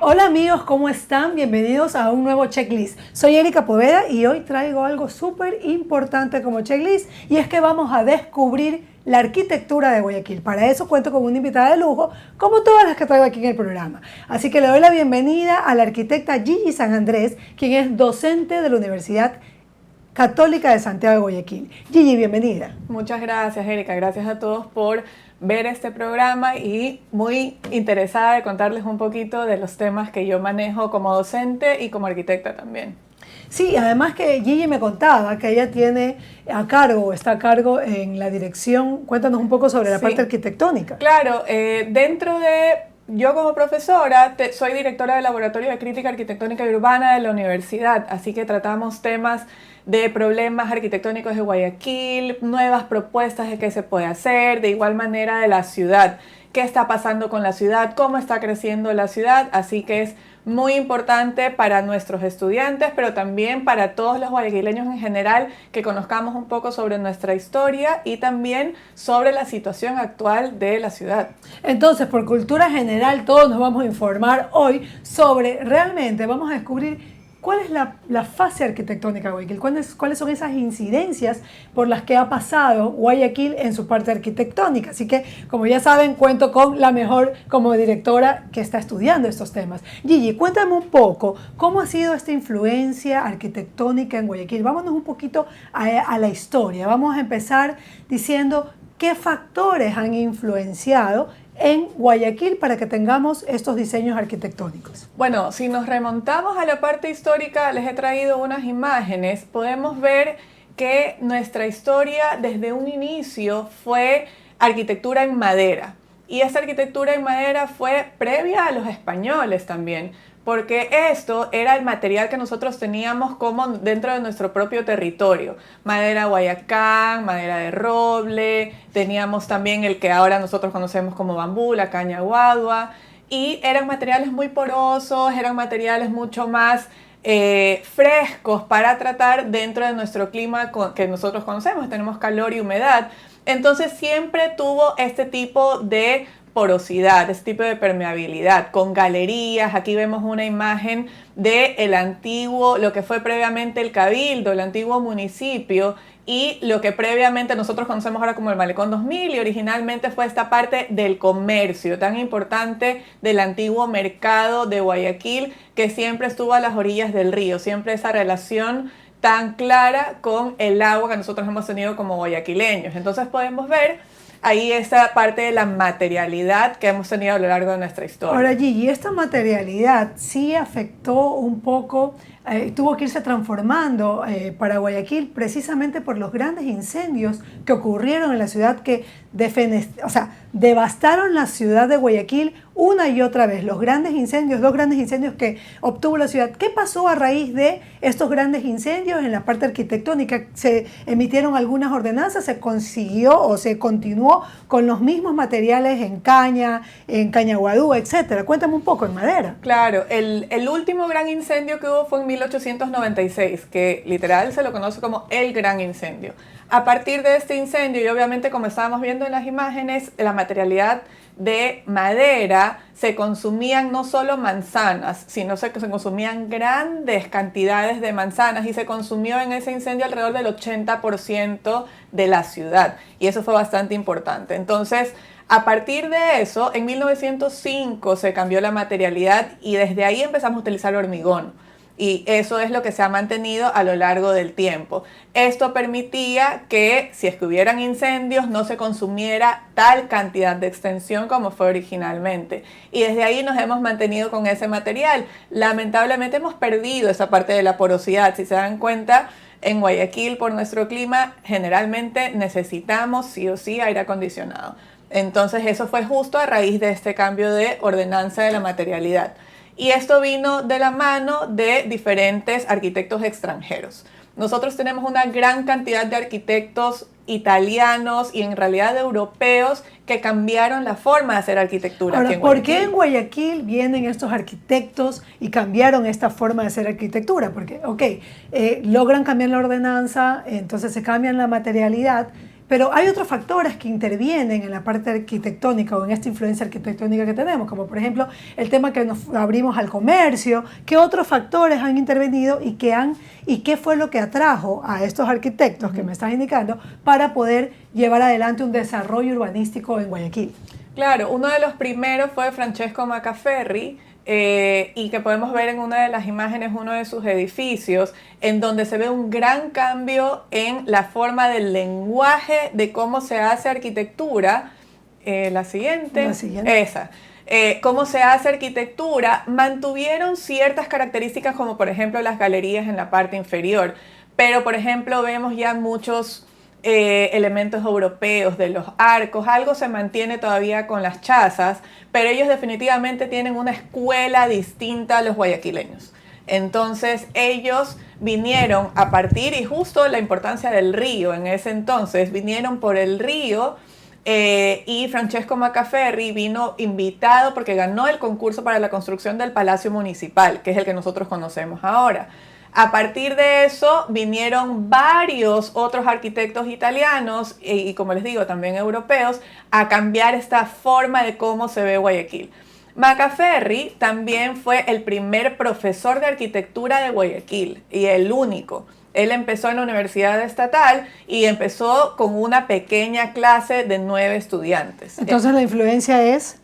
Hola amigos, ¿cómo están? Bienvenidos a un nuevo checklist. Soy Erika Poveda y hoy traigo algo súper importante como checklist y es que vamos a descubrir la arquitectura de Guayaquil. Para eso cuento con una invitada de lujo, como todas las que traigo aquí en el programa. Así que le doy la bienvenida a la arquitecta Gigi San Andrés, quien es docente de la Universidad Católica de Santiago de Guayaquil. Gigi, bienvenida. Muchas gracias, Erika. Gracias a todos por ver este programa y muy interesada de contarles un poquito de los temas que yo manejo como docente y como arquitecta también. Sí, además que Gigi me contaba que ella tiene a cargo, está a cargo en la dirección. Cuéntanos un poco sobre la parte arquitectónica. Claro, dentro de... Yo como profesora soy directora del Laboratorio de Crítica Arquitectónica y Urbana de la universidad, así que tratamos temas de problemas arquitectónicos de Guayaquil, nuevas propuestas de qué se puede hacer, de igual manera de la ciudad, qué está pasando con la ciudad, cómo está creciendo la ciudad, así que es muy importante para nuestros estudiantes, pero también para todos los guayaquileños en general, que conozcamos un poco sobre nuestra historia y también sobre la situación actual de la ciudad. Entonces, por cultura general, todos nos vamos a informar hoy sobre, realmente vamos a descubrir cuál es la fase arquitectónica de Guayaquil, cuáles son esas incidencias por las que ha pasado Guayaquil en su parte arquitectónica. Así que, como ya saben, cuento con la mejor como directora que está estudiando estos temas. Gigi, cuéntame un poco, ¿cómo ha sido esta influencia arquitectónica en Guayaquil? Vámonos un poquito a la historia. Vamos a empezar diciendo qué factores han influenciado en Guayaquil para que tengamos estos diseños arquitectónicos. Bueno, si nos remontamos a la parte histórica, les he traído unas imágenes, podemos ver que nuestra historia desde un inicio fue arquitectura en madera. Y esta arquitectura en madera fue previa a los españoles también, porque esto era el material que nosotros teníamos como dentro de nuestro propio territorio. Madera guayacán, madera de roble, teníamos también el que ahora nosotros conocemos como bambú, la caña guadua, y eran materiales muy porosos, eran materiales mucho más frescos para tratar dentro de nuestro clima que nosotros conocemos, tenemos calor y humedad. Entonces siempre tuvo este tipo de porosidad, este tipo de permeabilidad, con galerías. Aquí vemos una imagen de el antiguo, lo que fue previamente el Cabildo, el antiguo municipio, y lo que previamente nosotros conocemos ahora como el Malecón 2000, y originalmente fue esta parte del comercio tan importante del antiguo mercado de Guayaquil, que siempre estuvo a las orillas del río, siempre esa relación tan clara con el agua que nosotros hemos tenido como guayaquileños. Entonces podemos ver ahí esa parte de la materialidad que hemos tenido a lo largo de nuestra historia. Ahora, Gigi, esta materialidad sí afectó un poco, tuvo que irse transformando para Guayaquil precisamente por los grandes incendios que ocurrieron en la ciudad que devastaron la ciudad de Guayaquil una y otra vez. Los grandes incendios, dos grandes incendios que obtuvo la ciudad. ¿Qué pasó a raíz de estos grandes incendios en la parte arquitectónica? ¿Se emitieron algunas ordenanzas? ¿Se consiguió o se continuó con los mismos materiales en caña guadú, etcétera? Cuéntame un poco, en madera. Claro, el último gran incendio que hubo fue en 1896, que literal se lo conoce como el gran incendio. A partir de este incendio, y obviamente como estábamos viendo en las imágenes, la materialidad de madera, se consumían no solo manzanas, sino que se consumían grandes cantidades de manzanas, y se consumió en ese incendio alrededor del 80% de la ciudad, y eso fue bastante importante. Entonces, a partir de eso, en 1905 se cambió la materialidad y desde ahí empezamos a utilizar hormigón. Y eso es lo que se ha mantenido a lo largo del tiempo. Esto permitía que si es que hubieran incendios no se consumiera tal cantidad de extensión como fue originalmente. Y desde ahí nos hemos mantenido con ese material. Lamentablemente hemos perdido esa parte de la porosidad. Si se dan cuenta, en Guayaquil, por nuestro clima, generalmente necesitamos sí o sí aire acondicionado. Entonces eso fue justo a raíz de este cambio de ordenanza de la materialidad. Y esto vino de la mano de diferentes arquitectos extranjeros. Nosotros tenemos una gran cantidad de arquitectos italianos y en realidad europeos que cambiaron la forma de hacer arquitectura. Ahora, aquí en ¿por qué Guayaquil. en Guayaquil vienen estos arquitectos y cambiaron esta forma de hacer arquitectura? Porque, logran cambiar la ordenanza, entonces se cambian la materialidad, pero hay otros factores que intervienen en la parte arquitectónica o en esta influencia arquitectónica que tenemos, como por ejemplo el tema que nos abrimos al comercio. ¿Qué otros factores han intervenido y qué fue lo que atrajo a estos arquitectos que me estás indicando para poder llevar adelante un desarrollo urbanístico en Guayaquil? Claro, uno de los primeros fue Francesco Macaferri, y que podemos ver en una de las imágenes uno de sus edificios, en donde se ve un gran cambio en la forma del lenguaje de cómo se hace arquitectura. La siguiente. Esa. Cómo se hace arquitectura, mantuvieron ciertas características como por ejemplo las galerías en la parte inferior, pero por ejemplo vemos ya muchos elementos europeos de los arcos, algo se mantiene todavía con las chazas, pero ellos definitivamente tienen una escuela distinta a los guayaquileños. Entonces ellos vinieron a partir, y justo la importancia del río en ese entonces, vinieron por el río, y Francesco Macaferri vino invitado porque ganó el concurso para la construcción del Palacio Municipal, que es el que nosotros conocemos ahora. A partir de eso vinieron varios otros arquitectos italianos y como les digo, también europeos, a cambiar esta forma de cómo se ve Guayaquil. Macaferri también fue el primer profesor de arquitectura de Guayaquil y el único. Él empezó en la Universidad Estatal y empezó con una pequeña clase de 9 estudiantes. Entonces la influencia es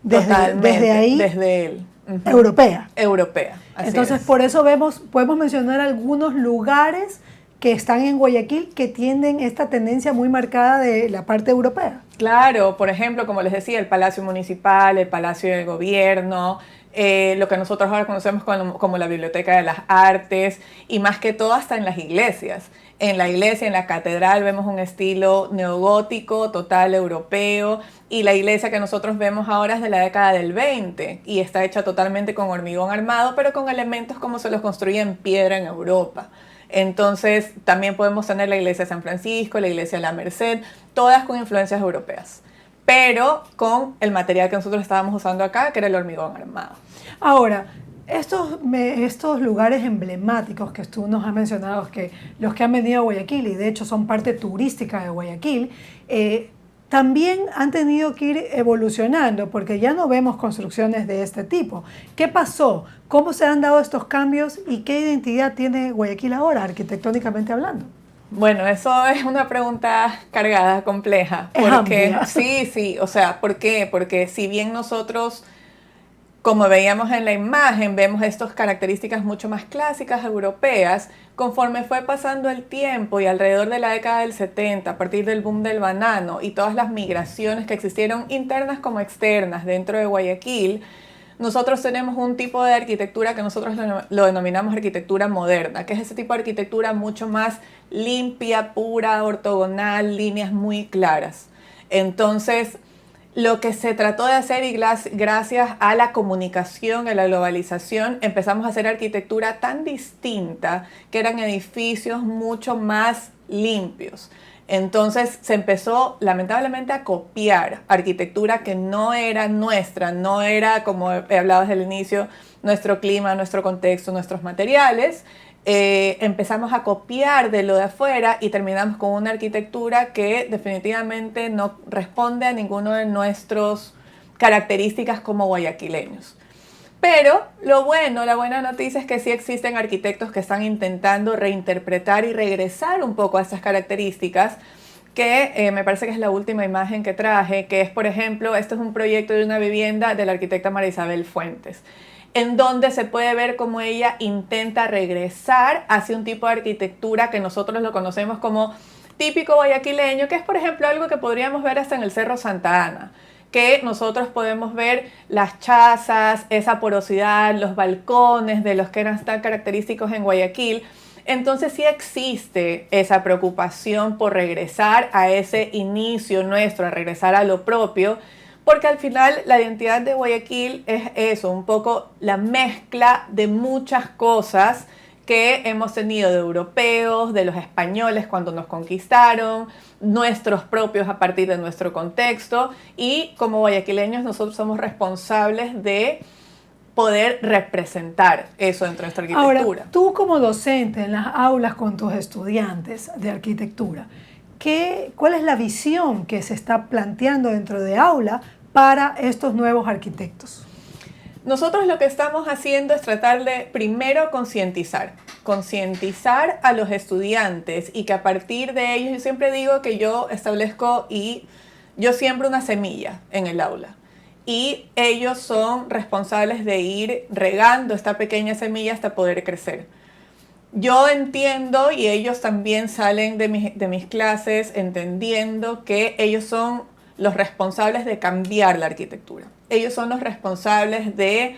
desde ahí, desde él. Europea. Europea. Entonces, por eso podemos mencionar algunos lugares que están en Guayaquil que tienen esta tendencia muy marcada de la parte europea. Claro, por ejemplo, como les decía, el Palacio Municipal, el Palacio del Gobierno, lo que nosotros ahora conocemos como la Biblioteca de las Artes, y más que todo hasta en las iglesias. En la iglesia, en la catedral, vemos un estilo neogótico, total europeo, y la iglesia que nosotros vemos ahora es de la década del 20 y está hecha totalmente con hormigón armado, pero con elementos como se los construye en piedra en Europa. Entonces, también podemos tener la iglesia de San Francisco, la iglesia de la Merced, todas con influencias europeas, pero con el material que nosotros estábamos usando acá, que era el hormigón armado. Ahora, estos lugares emblemáticos que tú nos has mencionado, que los que han venido a Guayaquil y de hecho son parte turística de Guayaquil, también han tenido que ir evolucionando porque ya no vemos construcciones de este tipo. ¿Qué pasó? ¿Cómo se han dado estos cambios y qué identidad tiene Guayaquil ahora, arquitectónicamente hablando? Bueno, eso es una pregunta cargada, compleja. Porque, sí, o sea, ¿por qué? Porque si bien nosotros, como veíamos en la imagen, vemos estas características mucho más clásicas europeas, conforme fue pasando el tiempo y alrededor de la década del 70, a partir del boom del banano y todas las migraciones que existieron internas como externas dentro de Guayaquil, nosotros tenemos un tipo de arquitectura que nosotros lo denominamos arquitectura moderna, que es ese tipo de arquitectura mucho más limpia, pura, ortogonal, líneas muy claras. Entonces, lo que se trató de hacer, y gracias a la comunicación, a la globalización, empezamos a hacer arquitectura tan distinta que eran edificios mucho más limpios. Entonces se empezó lamentablemente a copiar arquitectura que no era nuestra, no era, como he hablado desde el inicio, nuestro clima, nuestro contexto, nuestros materiales. Empezamos a copiar de lo de afuera y terminamos con una arquitectura que definitivamente no responde a ninguna de nuestras características como guayaquileños. Pero la buena noticia es que sí existen arquitectos que están intentando reinterpretar y regresar un poco a estas características, que me parece que es la última imagen que traje, que es, por ejemplo, este es un proyecto de una vivienda de la arquitecta María Isabel Fuentes, en donde se puede ver cómo ella intenta regresar hacia un tipo de arquitectura que nosotros lo conocemos como típico guayaquileño, que es, por ejemplo, algo que podríamos ver hasta en el Cerro Santa Ana, que nosotros podemos ver las chazas, esa porosidad, los balcones de los que eran tan característicos en Guayaquil. Entonces sí existe esa preocupación por regresar a ese inicio nuestro, a regresar a lo propio, Porque al final la identidad de Guayaquil es eso, un poco la mezcla de muchas cosas que hemos tenido de europeos, de los españoles cuando nos conquistaron, nuestros propios a partir de nuestro contexto, y como guayaquileños nosotros somos responsables de poder representar eso dentro de nuestra arquitectura. Ahora, tú como docente en las aulas con tus estudiantes de arquitectura, ¿cuál es la visión que se está planteando dentro de aula para estos nuevos arquitectos? Nosotros lo que estamos haciendo es tratar de primero concientizar a los estudiantes, y que a partir de ellos, yo siempre digo que yo establezco y yo siembro una semilla en el aula, y ellos son responsables de ir regando esta pequeña semilla hasta poder crecer. Yo entiendo, y ellos también salen de mis clases entendiendo que ellos son los responsables de cambiar la arquitectura. Ellos son los responsables de,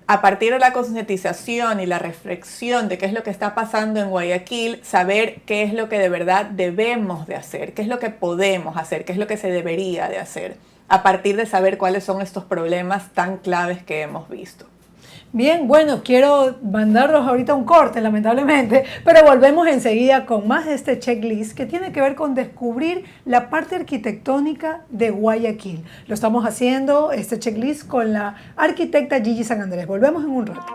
a partir de la concientización y la reflexión de qué es lo que está pasando en Guayaquil, saber qué es lo que de verdad debemos de hacer, qué es lo que podemos hacer, qué es lo que se debería de hacer, a partir de saber cuáles son estos problemas tan claves que hemos visto. Bien, bueno, quiero mandarlos ahorita a un corte, lamentablemente, pero volvemos enseguida con más de este checklist que tiene que ver con descubrir la parte arquitectónica de Guayaquil. Lo estamos haciendo, este checklist, con la arquitecta Gigi San Andrés. Volvemos en un rato.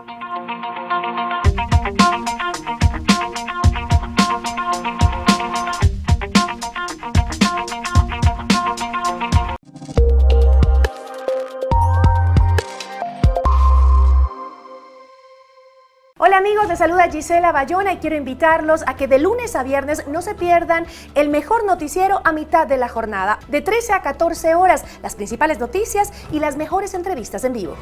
Hola amigos, les saluda Gisela Bayona y quiero invitarlos a que de lunes a viernes no se pierdan el mejor noticiero a mitad de la jornada, de 13 a 14 horas, las principales noticias y las mejores entrevistas en vivo.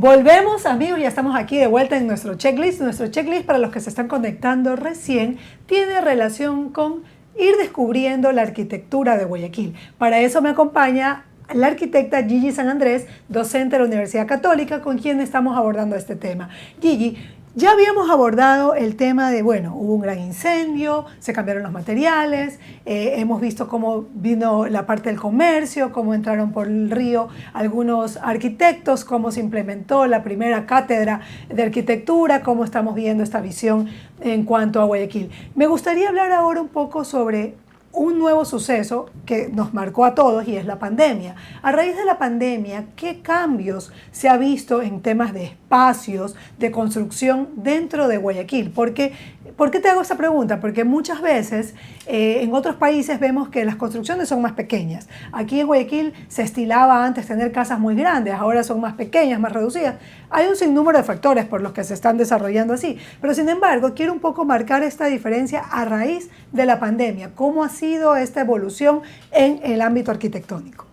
Volvemos, amigos, ya estamos aquí de vuelta en nuestro checklist. Nuestro checklist, para los que se están conectando recién, tiene relación con ir descubriendo la arquitectura de Guayaquil. Para eso me acompaña la arquitecta Gigi San Andrés, docente de la Universidad Católica, con quien estamos abordando este tema. Gigi, ya habíamos abordado el tema de, bueno, hubo un gran incendio, se cambiaron los materiales, hemos visto cómo vino la parte del comercio, cómo entraron por el río algunos arquitectos, cómo se implementó la primera cátedra de arquitectura, cómo estamos viendo esta visión en cuanto a Guayaquil. Me gustaría hablar ahora un poco sobre un nuevo suceso que nos marcó a todos, y es la pandemia. A raíz de la pandemia, ¿qué cambios se ha visto en temas de espacios, de construcción dentro de Guayaquil? ¿Por qué te hago esta pregunta? Porque muchas veces en otros países vemos que las construcciones son más pequeñas. Aquí en Guayaquil se estilaba antes tener casas muy grandes, ahora son más pequeñas, más reducidas. Hay un sinnúmero de factores por los que se están desarrollando así, pero sin embargo quiero un poco marcar esta diferencia a raíz de la pandemia. ¿Cómo ha sido esta evolución en el ámbito arquitectónico?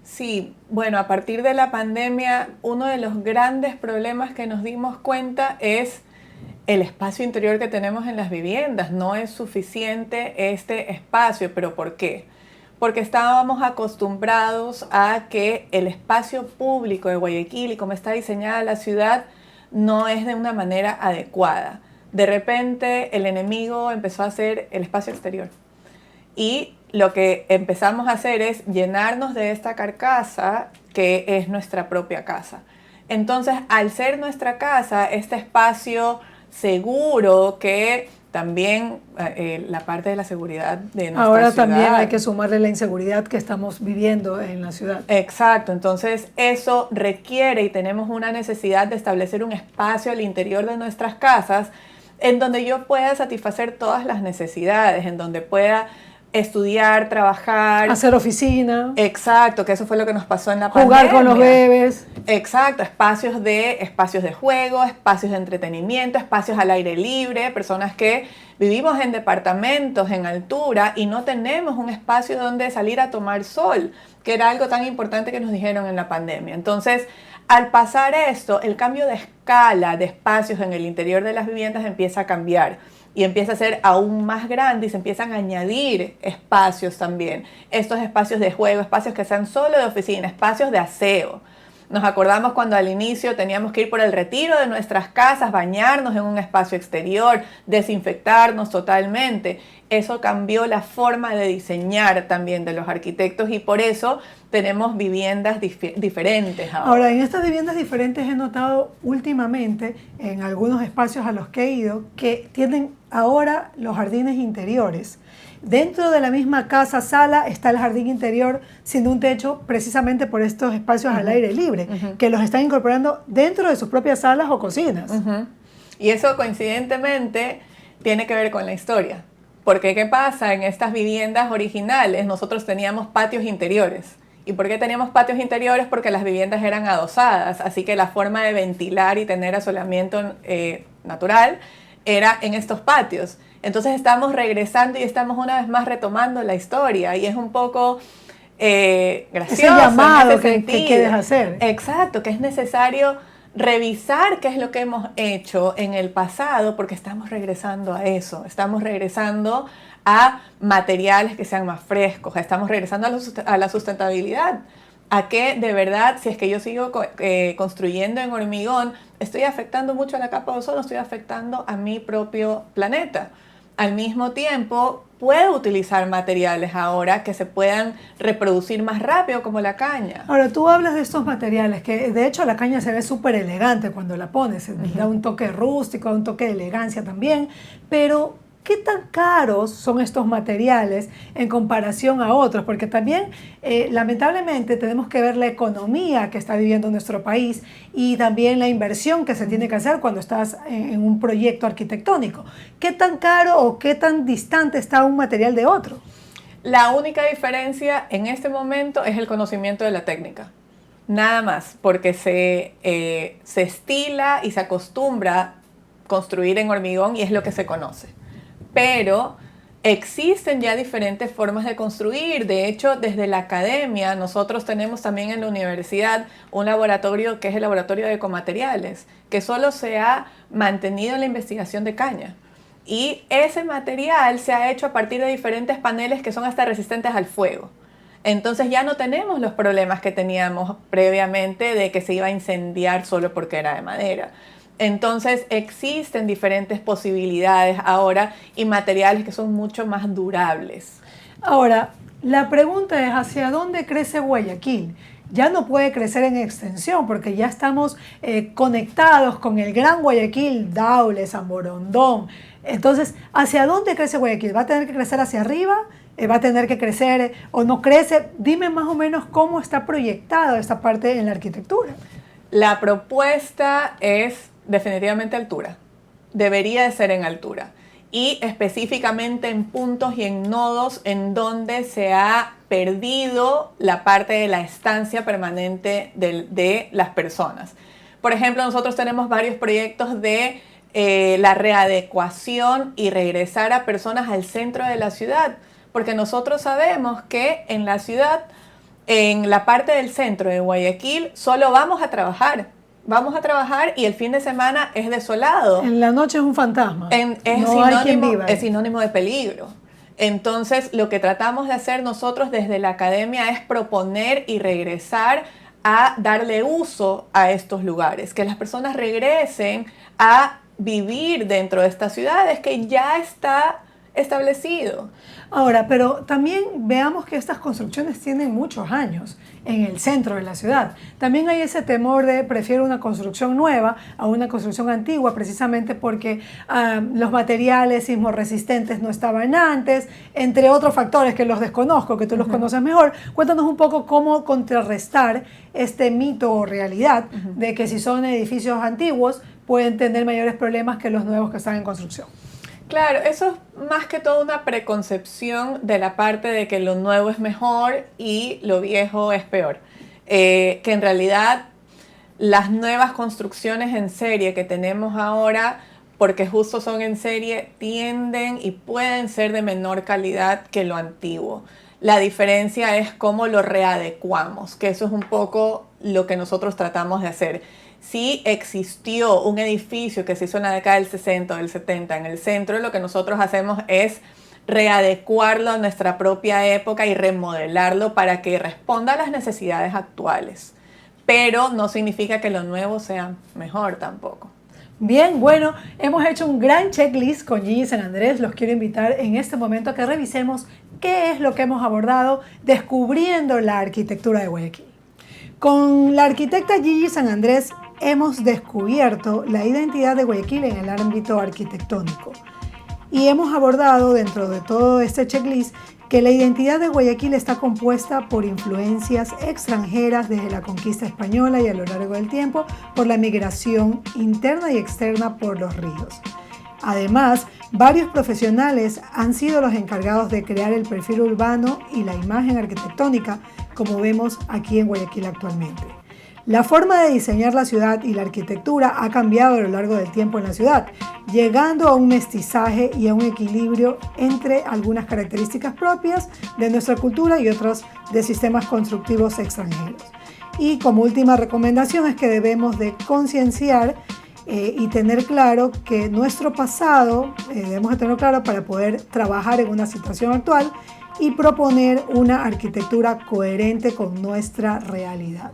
Sí, bueno, a partir de la pandemia, uno de los grandes problemas que nos dimos cuenta es el espacio interior que tenemos en las viviendas. No es suficiente este espacio, ¿pero por qué? Porque estábamos acostumbrados a que el espacio público de Guayaquil y cómo está diseñada la ciudad no es de una manera adecuada. De repente el enemigo empezó a hacer el espacio exterior, y lo que empezamos a hacer es llenarnos de esta carcasa que es nuestra propia casa. Entonces, al ser nuestra casa, este espacio seguro, que también la parte de la seguridad de nuestra Ahora ciudad. También hay que sumarle la inseguridad que estamos viviendo en la ciudad. Exacto, entonces eso requiere, y tenemos una necesidad de establecer un espacio al interior de nuestras casas en donde yo pueda satisfacer todas las necesidades, en donde pueda estudiar, trabajar. Hacer oficina. Exacto, que eso fue lo que nos pasó en la pandemia. Jugar con los bebés. Exacto, espacios de juego, espacios de entretenimiento, espacios al aire libre, personas que vivimos en departamentos en altura y no tenemos un espacio donde salir a tomar sol, que era algo tan importante que nos dijeron en la pandemia. Entonces, al pasar esto, el cambio de escala de espacios en el interior de las viviendas empieza a cambiar y empieza a ser aún más grande y se empiezan a añadir espacios también. Estos espacios de juego, espacios que sean solo de oficina, espacios de aseo. Nos acordamos cuando al inicio teníamos que ir por el retiro de nuestras casas, bañarnos en un espacio exterior, desinfectarnos totalmente. Eso cambió la forma de diseñar también de los arquitectos y por eso tenemos viviendas diferentes ahora. Ahora, en estas viviendas diferentes he notado últimamente, en algunos espacios a los que he ido, que tienen ahora los jardines interiores. Dentro de la misma casa, sala, está el jardín interior sin un techo precisamente por estos espacios al aire libre, que los están incorporando dentro de sus propias salas o cocinas. Y eso coincidentemente tiene que ver con la historia. Porque ¿qué pasa? En estas viviendas originales nosotros teníamos patios interiores. ¿Y por qué teníamos patios interiores? Porque las viviendas eran adosadas, así que la forma de ventilar y tener asolamiento natural era en estos patios. Entonces estamos regresando y estamos una vez más retomando la historia y es un poco gracioso. Ese llamado en ese que quieres hacer. Exacto, que es necesario revisar qué es lo que hemos hecho en el pasado porque estamos regresando a eso, estamos regresando a materiales que sean más frescos, estamos regresando a la sustentabilidad, a que de verdad, si es que yo sigo construyendo en hormigón, estoy afectando mucho a la capa de ozono, estoy afectando a mi propio planeta. Al mismo tiempo, puedo utilizar materiales ahora que se puedan reproducir más rápido, como la caña. Ahora, tú hablas de estos materiales, que de hecho la caña se ve súper elegante cuando la pones, da un toque rústico, un toque de elegancia también, pero ¿qué tan caros son estos materiales en comparación a otros? Porque también, lamentablemente, tenemos que ver la economía que está viviendo nuestro país y también la inversión que se tiene que hacer cuando estás en un proyecto arquitectónico. ¿Qué tan caro o qué tan distante está un material de otro? La única diferencia en este momento es el conocimiento de la técnica. Nada más, porque se estila y se acostumbra construir en hormigón y es lo que se conoce. Pero existen ya diferentes formas de construir. De hecho, desde la academia, nosotros tenemos también en la universidad un laboratorio que es el laboratorio de ecomateriales, que solo se ha mantenido en la investigación de caña. Y ese material se ha hecho a partir de diferentes paneles que son hasta resistentes al fuego. Entonces ya no tenemos los problemas que teníamos previamente de que se iba a incendiar solo porque era de madera. Entonces existen diferentes posibilidades ahora y materiales que son mucho más durables. Ahora, la pregunta es ¿hacia dónde crece Guayaquil? Ya no puede crecer en extensión porque ya estamos conectados con el Gran Guayaquil, Daule, San Borondón. Entonces, ¿hacia dónde crece Guayaquil? ¿Va a tener que crecer hacia arriba? ¿Va a tener que crecer o no crece? Dime más o menos cómo está proyectada esta parte en la arquitectura. La propuesta es definitivamente altura, debería de ser en altura y específicamente en puntos y en nodos en donde se ha perdido la parte de la estancia permanente de las personas. Por ejemplo, nosotros tenemos varios proyectos de la readecuación y regresar a personas al centro de la ciudad, porque nosotros sabemos que en la ciudad, en la parte del centro de Guayaquil, solo vamos a trabajar y el fin de semana es desolado. En la noche es un fantasma. Es sinónimo de peligro. Entonces, lo que tratamos de hacer nosotros desde la academia es proponer y regresar a darle uso a estos lugares, que las personas regresen a vivir dentro de estas ciudades que ya está establecido. Ahora, pero también veamos que estas construcciones tienen muchos años en el centro de la ciudad. También hay ese temor de prefiero una construcción nueva a una construcción antigua, precisamente porque los materiales sismorresistentes no estaban antes, entre otros factores que los desconozco, que tú los conoces mejor. Cuéntanos un poco cómo contrarrestar este mito o realidad de que si son edificios antiguos pueden tener mayores problemas que los nuevos que están en construcción. Claro, eso es más que todo una preconcepción de la parte de que lo nuevo es mejor y lo viejo es peor. Que en realidad las nuevas construcciones en serie que tenemos ahora, porque justo son en serie, tienden y pueden ser de menor calidad que lo antiguo. La diferencia es cómo lo readecuamos, que eso es un poco lo que nosotros tratamos de hacer. Si existió un edificio que se hizo en la década del 60 o del 70 en el centro, lo que nosotros hacemos es readecuarlo a nuestra propia época y remodelarlo para que responda a las necesidades actuales. Pero no significa que lo nuevo sea mejor tampoco. Bien, bueno, hemos hecho un gran checklist con Gigi San Andrés. Los quiero invitar en este momento a que revisemos qué es lo que hemos abordado descubriendo la arquitectura de Guayaquil. Con la arquitecta Gigi San Andrés hemos descubierto la identidad de Guayaquil en el ámbito arquitectónico. Y hemos abordado dentro de todo este checklist que la identidad de Guayaquil está compuesta por influencias extranjeras desde la conquista española y a lo largo del tiempo por la migración interna y externa por los ríos. Además, varios profesionales han sido los encargados de crear el perfil urbano y la imagen arquitectónica, como vemos aquí en Guayaquil actualmente. La forma de diseñar la ciudad y la arquitectura ha cambiado a lo largo del tiempo en la ciudad, llegando a un mestizaje y a un equilibrio entre algunas características propias de nuestra cultura y otras de sistemas constructivos extranjeros. Y como última recomendación es que debemos de concienciar y tener claro que nuestro pasado, debemos de tenerlo claro para poder trabajar en una situación actual y proponer una arquitectura coherente con nuestra realidad.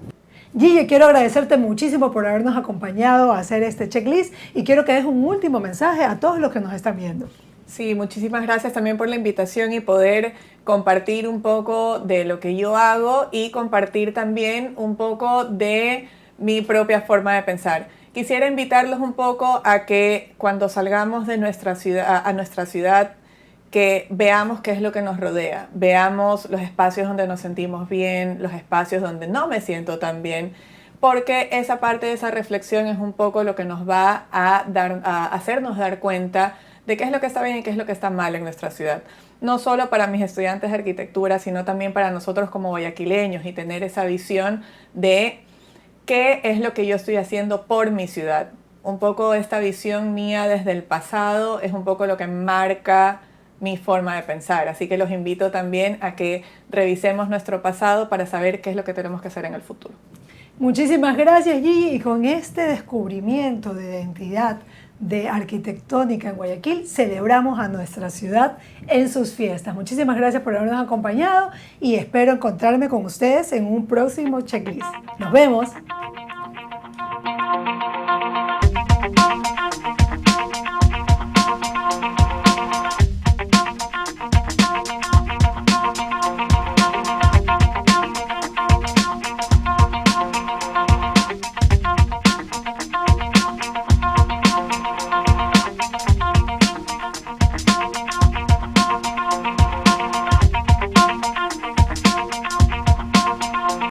Gigi, quiero agradecerte muchísimo por habernos acompañado a hacer este checklist y quiero que des un último mensaje a todos los que nos están viendo. Sí, muchísimas gracias también por la invitación y poder compartir un poco de lo que yo hago y compartir también un poco de mi propia forma de pensar. Quisiera invitarlos un poco a que cuando salgamos de nuestra ciudad, a nuestra ciudad, que veamos qué es lo que nos rodea, veamos los espacios donde nos sentimos bien, los espacios donde no me siento tan bien, porque esa parte de esa reflexión es un poco lo que nos va a hacernos dar cuenta de qué es lo que está bien y qué es lo que está mal en nuestra ciudad. No solo para mis estudiantes de arquitectura, sino también para nosotros como guayaquileños y tener esa visión de qué es lo que yo estoy haciendo por mi ciudad. Un poco esta visión mía desde el pasado es un poco lo que marca mi forma de pensar. Así que los invito también a que revisemos nuestro pasado para saber qué es lo que tenemos que hacer en el futuro. Muchísimas gracias, Gigi. Y con este descubrimiento de identidad de arquitectónica en Guayaquil, celebramos a nuestra ciudad en sus fiestas. Muchísimas gracias por habernos acompañado y espero encontrarme con ustedes en un próximo checklist. Nos vemos.